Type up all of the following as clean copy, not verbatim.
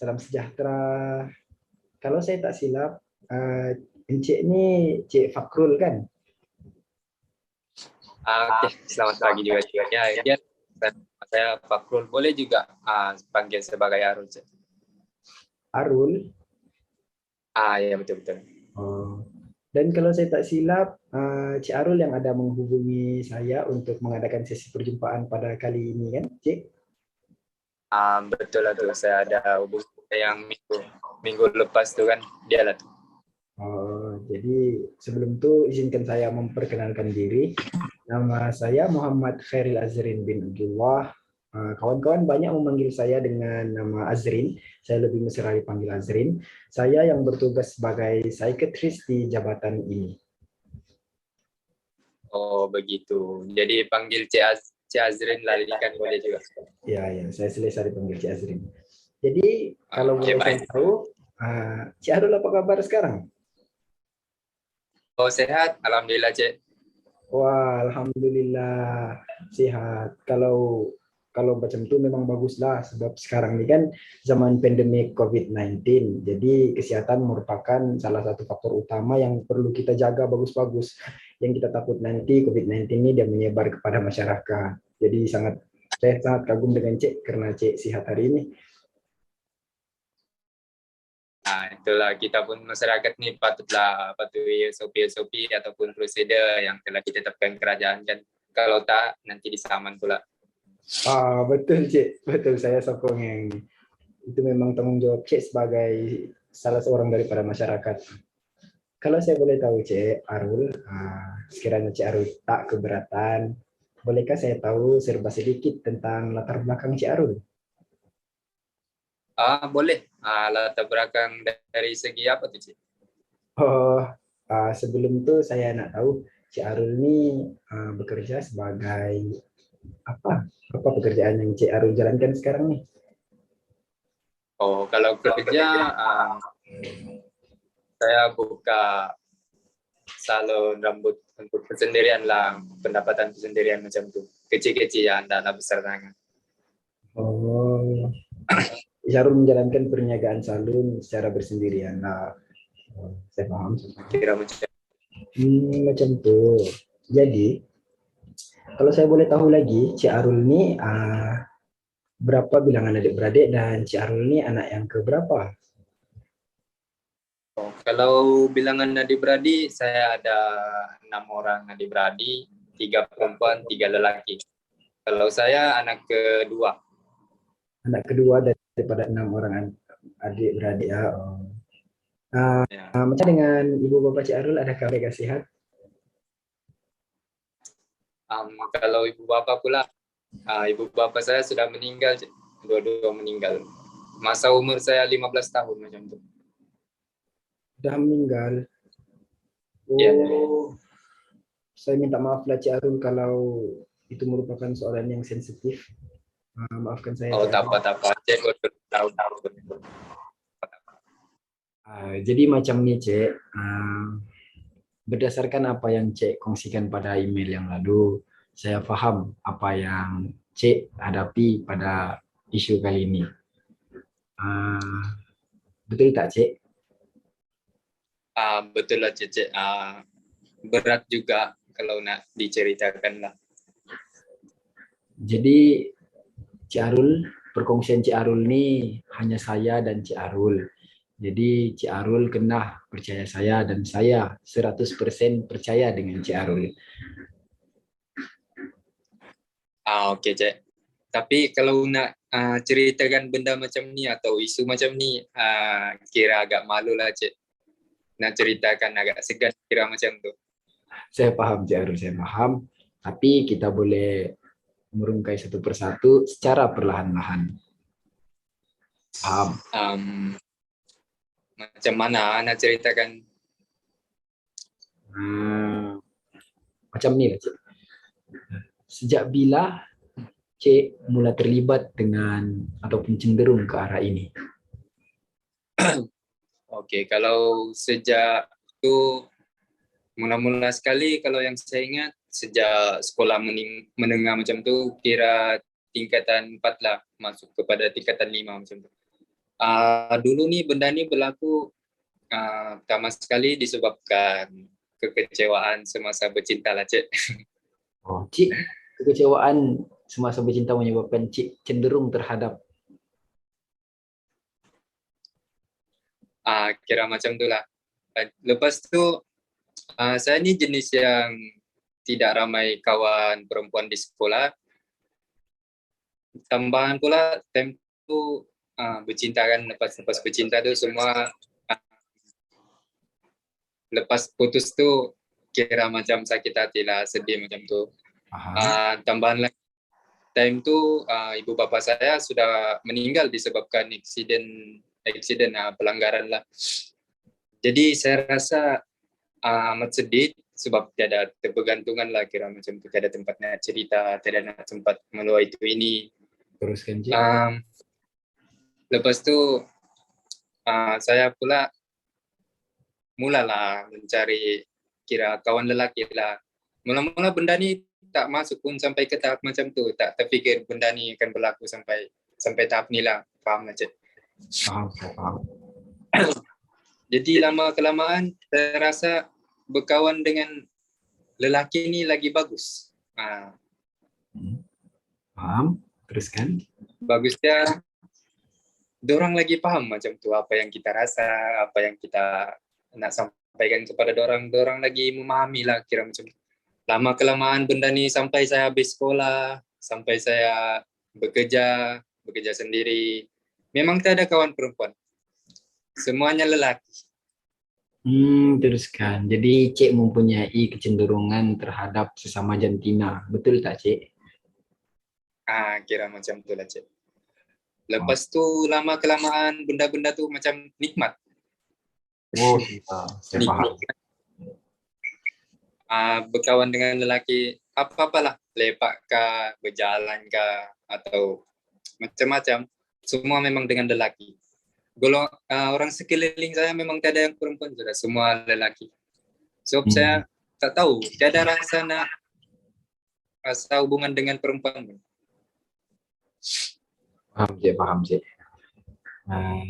salam sejahtera. Kalau saya tak silap, Encik ini Cik Fakrul kan? Oke, selamat pagi juga. Ya, saya Fakrul. Boleh juga panggil sebagai Arul, Cik. Arul? Ya, betul-betul. Oh. Dan kalau saya tak silap, Cik Arul yang ada menghubungi saya untuk mengadakan sesi perjumpaan pada kali ini kan, Cik? Betul lah tuh, saya ada hubungan yang minggu lepas tuh kan, dia lah tuh. Oh, jadi sebelum itu izinkan saya memperkenalkan diri. Nama saya Muhammad Khairil Azrin bin Abdullah. Kawan-kawan banyak memanggil saya dengan nama Azrin. Saya lebih mesra dipanggil Azrin. Saya yang bertugas sebagai psikiatris di jabatan ini. Oh, begitu. Jadi panggil Cik Azrin lah, kan boleh juga. Ya, saya selesai dipanggil Cik Azrin. Jadi kalau boleh saya tahu, Cik Arul apa kabar sekarang? Oh, sehat. Alhamdulillah, Cik. Wah, alhamdulillah sehat. Kalau macam itu memang baguslah, sebab sekarang ini kan zaman pandemi COVID-19. Jadi kesehatan merupakan salah satu faktor utama yang perlu kita jaga bagus-bagus. Yang kita takut nanti COVID-19 ini dia menyebar kepada masyarakat. Jadi saya sangat kagum dengan Cik karena Cik sehat hari ini. Itulah kita pun masyarakat nih patutlah patuhi SOP ataupun prosedur yang telah ditetapkan kerajaan kan. Kalau tak nanti disaman pula. Betul Cik, betul saya sokong yang itu memang tanggung jawab Cik sebagai salah seorang daripada masyarakat. Kalau saya boleh tahu Cik Arul, sekiranya Cik Arul tak keberatan, bolehkah saya tahu serba sedikit tentang latar belakang Cik Arul? Boleh. Latar belakang dari segi apa tuh, Cik? Sebelum itu saya nak tahu Cik Arul ini bekerja sebagai apa? Apa pekerjaan yang Cik Arul jalankan sekarang nih? Oh, kalau kerja saya buka salon rambut untuk persendirian lah, pendapatan persendirian macam tu. Kecil-kecil ya, anda besar sangat. Oh, Cik Arul menjalankan perniagaan salon secara bersendirian. Saya paham. Kira macam Macam tu. Jadi, kalau saya boleh tahu lagi, Cik Arul ini berapa bilangan adik-beradik dan Cik Arul ini anak yang keberapa? Kalau bilangan adik-beradik, saya ada 6 orang adik-beradik, 3 perempuan, 3 lelaki. Kalau saya anak kedua. Anak kedua daripada 6 orang adik-beradik ya. Macam dengan ibu bapa Cik Arul, adakah mereka sihat? Kalau ibu bapa pula, ibu bapa saya sudah meninggal, dua-dua meninggal. Masa umur saya 15 tahun macam tu. Sudah meninggal. Saya minta maaf lah Cik Arul kalau itu merupakan soalan yang sensitif. Maafkan saya. Tak apa. Jadi macam ni Cik, berdasarkan apa yang Cik kongsikan pada email yang lalu, saya faham apa yang Cik hadapi pada isu kali ini. Betul tak Cik? Betul lah Cik. Berat juga kalau nak diceritakan lah. Jadi Cik Arul, perkongsian Cik Arul ni hanya saya dan Cik Arul. Jadi Cik Arul kena percaya saya dan saya 100% percaya dengan Cik Arul. Okey Cik. Tapi kalau nak ceritakan benda macam ni atau isu macam ni, kira agak malu lah Cik. Nak ceritakan agak segan kira macam tu. Saya paham Cik Arul, saya paham. Tapi kita boleh merungkai satu persatu secara perlahan-lahan. Paham? Macam mana nak ceritakan? Macam ni lah Cik. Sejak bila Cik mula terlibat dengan ataupun cenderung ke arah ini? Okey, kalau sejak tu mula-mula sekali, kalau yang saya ingat sejak sekolah menengah macam tu, kira tingkatan 4 lah, masuk kepada tingkatan 5 macam tu. Dulu nih benda ini berlaku pertama sekali disebabkan kekecewaan semasa bercinta lah, Cik. Oh, Cik, kekecewaan semasa bercinta menyebabkan Cik cenderung terhadap. Kira macam itulah. Lepas tu saya ni jenis yang tidak ramai kawan perempuan di sekolah. Tambahan pula time tu bercinta kan, lepas bercinta tu semua lepas putus tu kira macam sakit hati lah, sedih macam tu. Tambahan lagi time tu ibu bapa saya sudah meninggal disebabkan eksiden pelanggaran lah. Jadi saya rasa amat sedih sebab tiada terbergantungan lah, kira macam tu, tiada tempat nak cerita, tiada nak tempat meluai itu ini. Teruskan, Cik. Lepas tu saya pula mulalah mencari kira kawan lelaki lah. Mula-mula benda ni tak masuk pun sampai ke tahap macam tu, tak terfikir benda ni akan berlaku sampai tahap ni lah, faham lah, Cik? Faham. Jadi lama-kelamaan saya rasa berkawan dengan lelaki ni lagi bagus. Paham? Teruskan. Bagusnya dorang lagi paham macam tu apa yang kita rasa, apa yang kita nak sampaikan kepada dorang lagi memahami lah, kira macam tu. Lama-kelamaan benda ni sampai saya habis sekolah, sampai saya bekerja sendiri. Memang tak ada kawan perempuan. Semuanya lelaki. Teruskan. Jadi Cik mempunyai kecenderungan terhadap sesama jantina. Betul tak, Cik? Kira macam tu lah, Cik. Lepas tu lama-kelamaan benda-benda tu macam nikmat. Oh, saya paham. Berkawan dengan lelaki apa-apalah, lepak kah, berjalan kah, atau macam-macam, semua memang dengan lelaki. Orang sekeliling saya memang tak ada yang perempuan, sudah semua lelaki. So saya tak tahu, tiada rasa nak rasa hubungan dengan perempuan. Paham, Cik.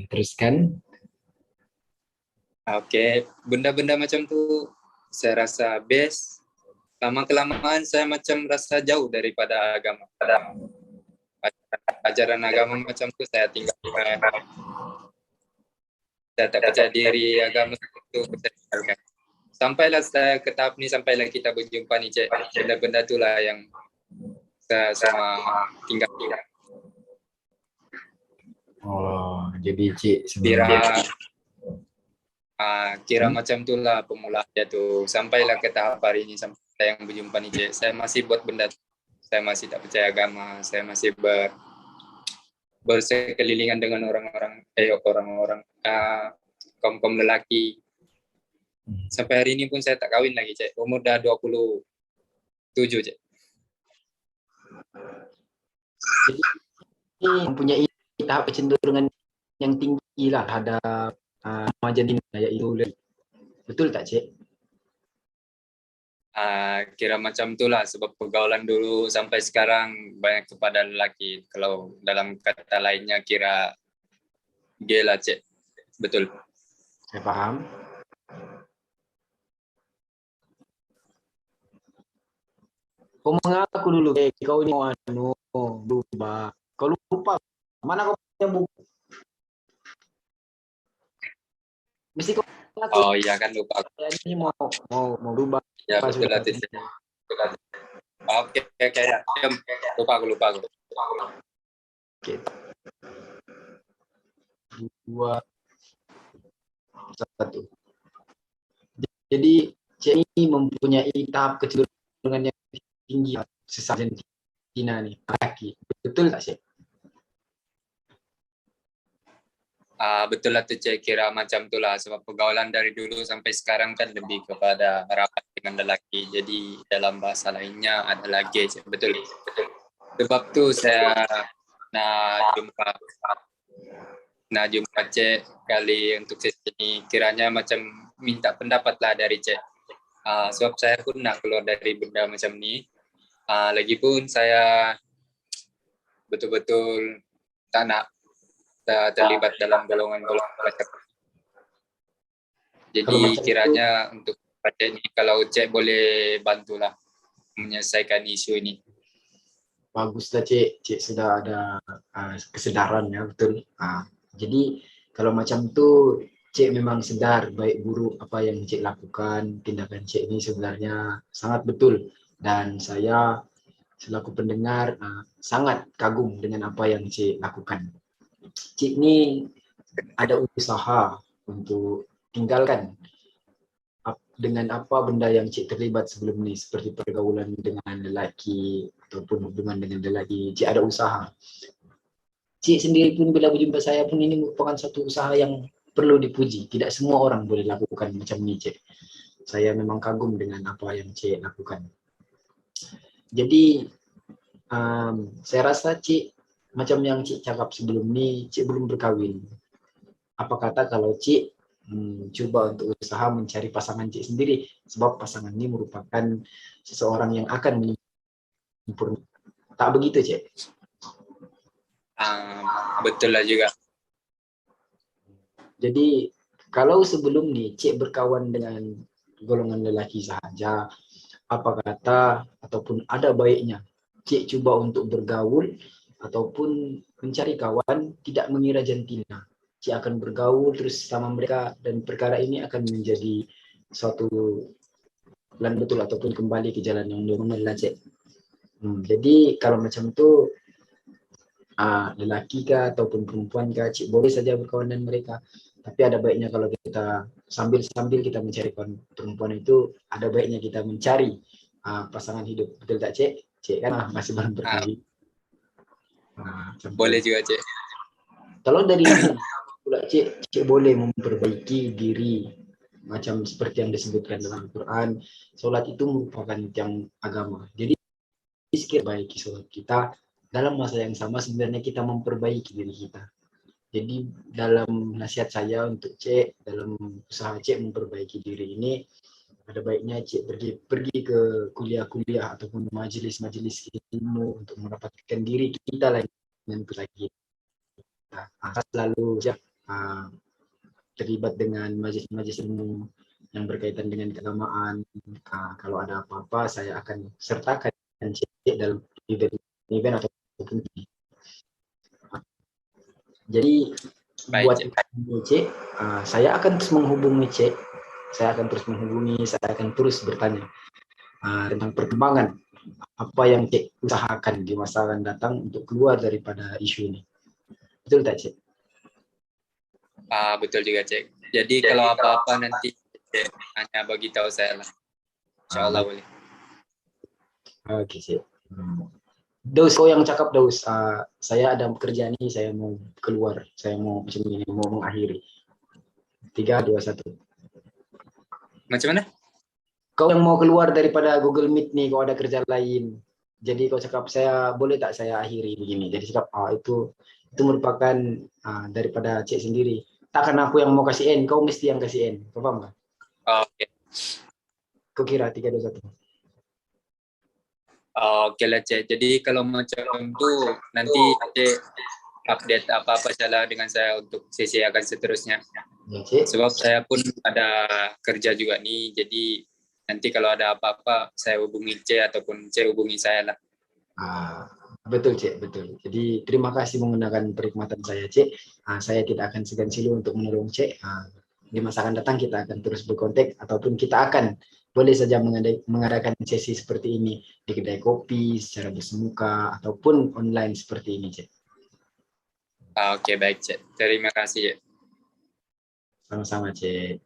Teruskan. Oke, benda-benda macam tu saya rasa best. Lama-kelamaan saya macam rasa jauh daripada agama. Ajaran agama macam tu saya tinggalkan. Saya tak percaya diri, agama itu saya tinggalkan. Sampailah saya ke tahap ni, sampailah kita berjumpa ni, Cik. Benda-benda itulah yang saya sama tinggalkan. Oh, jadi Cik sebenarnya kira macam itulah pemulaannya tu. Sampailah ke tahap hari ini, sampai saya yang berjumpa ni, Cik. Saya masih buat benda tu. Saya masih tak percaya agama. Saya masih bersekelilingan dengan orang-orang kaum lelaki. Sampai hari ini pun saya tak kahwin lagi, Cik. Umur dah 27, Cik. Jadi mempunyai tahap kecenderungan yang tinggi lah terhadap jantina, iaitu lelaki. Betul tak, Cik? Kira macam itulah, sebab pergaulan dulu sampai sekarang banyak kepada lelaki. Kalau dalam kata lainnya kira gay lah, Cik. Betul. Saya paham. Kau mengaku dulu, kau ini berubah. Kau lupa, mana kau punya buku? Mesti kau mengaku. Oh iya kan, lupa. Ini mau berubah. Ya betul lah, Cik. Oke. Lupa aku. Oke. 2, 1. Jadi Cik ini mempunyai tahap kecenderungan yang tinggi sesama jantina nih, laki. Betul tak, Cik? Betul lah, Cik, kira macam itulah, sebab pergaulan dari dulu sampai sekarang kan lebih kepada rapat dengan lelaki. Jadi dalam bahasa lainnya adalah gay, Cik. Betul. Sebab tu saya nak jumpa Cik kali untuk sesi ini, kiranya macam minta pendapat lah dari Cik. Sebab saya pun nak keluar dari benda macam ni. Lagipun saya betul-betul tak nak terlibat dalam golongan-golongan macam. Kalau Jadi macam itu, kiranya untuk Cek ini, kalau Cek boleh bantulah menyelesaikan isu ini. bagus lah Cik, Cik sudah ada kesadaran ya, betul. Jadi kalau macam itu Cik memang sedar baik buruk apa yang Cik lakukan, tindakan Cik ini sebenarnya sangat betul, dan saya selaku pendengar sangat kagum dengan apa yang Cik lakukan. Cik ini ada usaha untuk tinggalkan dengan apa benda yang Cik terlibat sebelum ni, seperti pergaulan dengan lelaki ataupun hubungan dengan lelaki. Cik ada usaha. Cik sendiri pun bila berjumpa saya pun ini merupakan satu usaha yang perlu dipuji. Tidak semua orang boleh lakukan macam ni Cik. Saya memang kagum dengan apa yang Cik lakukan. Jadi saya rasa Cik, macam yang Cik cakap sebelum ni, Cik belum berkahwin. Apa kata kalau Cik cuba untuk usaha mencari pasangan Cik sendiri, sebab pasangan ini merupakan seseorang yang akan menyempurnakan. Tak begitu Cik? Betul lah juga. Jadi kalau sebelum ni Cik berkawan dengan golongan lelaki sahaja, apa kata ataupun ada baiknya Cik cuba untuk bergaul ataupun mencari kawan, tidak mengira jantina. Cik akan bergaul terus sama mereka, dan perkara ini akan menjadi suatu jalan betul ataupun kembali ke jalan yang normal lah Cik. Jadi kalau macam tu lelaki kah ataupun perempuan kah, Cik boleh saja berkawan dengan mereka. Tapi ada baiknya kalau kita sambil kita mencari perempuan itu, ada baiknya kita mencari pasangan hidup. Betul tak Cik? Cik kan masih belum berkahwin. Boleh juga Cik. Kalau dari pula Cik boleh memperbaiki diri macam seperti yang disebutkan dalam Al-Quran. Solat itu merupakan tiang agama. Jadi sekiranya baiki solat kita, dalam masa yang sama sebenarnya kita memperbaiki diri kita. Jadi dalam nasihat saya untuk Cik, dalam usaha Cik memperbaiki diri ini, ada baiknya Cik pergi ke kuliah-kuliah ataupun majelis-majelis ilmu untuk mendapatkan diri kita lagi dengan lagi. Selalu terlibat dengan majelis-majelis ilmu yang berkaitan dengan keagamaan. Kalau ada apa-apa saya akan sertakan Cik dalam event ataupun jadi baik, buat Cik. Cik, saya akan terus menghubungi Cik. Saya akan terus bertanya tentang perkembangan apa yang Cik usahakan di masa akan datang untuk keluar daripada isu ini. Betul tak Cik? Betul juga Cik. Jadi kalau apa-apa nanti Cik hanya bagi tahu saya lah. InsyaAllah boleh. Oke Cik. Daus, kau yang cakap Daus, saya ada pekerjaan ini, saya mau keluar, saya mau macam ini, mau mengakhiri. 3, 2, 1. Macam mana? Kau yang mau keluar daripada Google Meet nih, kau ada kerja lain. Jadi kau cakap, saya boleh tak saya akhiri begini. Jadi cakap, itu merupakan daripada Cik sendiri. Takkan aku yang mau kasih N, kau mesti yang kasih N. Kau paham tak? Oke. Kau kira 3, 2, 1. Oke lah Cik. Jadi kalau macam itu nanti Cik update apa-apa salah dengan saya untuk sesi akan seterusnya. Ya, Cik. Sebab saya pun ada kerja juga nih. Jadi nanti kalau ada apa-apa saya hubungi Cik ataupun Cik hubungi saya lah. Betul Cik, betul. Jadi terima kasih menggunakan perkhidmatan saya Cik. Saya tidak akan segan silu untuk menolong Cik. Di masa akan datang kita akan terus berkontak ataupun kita akan boleh saja mengadakan sesi seperti ini di kedai kopi secara bersemuka ataupun online seperti ini Cik. Oke, baik Cik. Terima kasih Cik. Sama-sama Cik.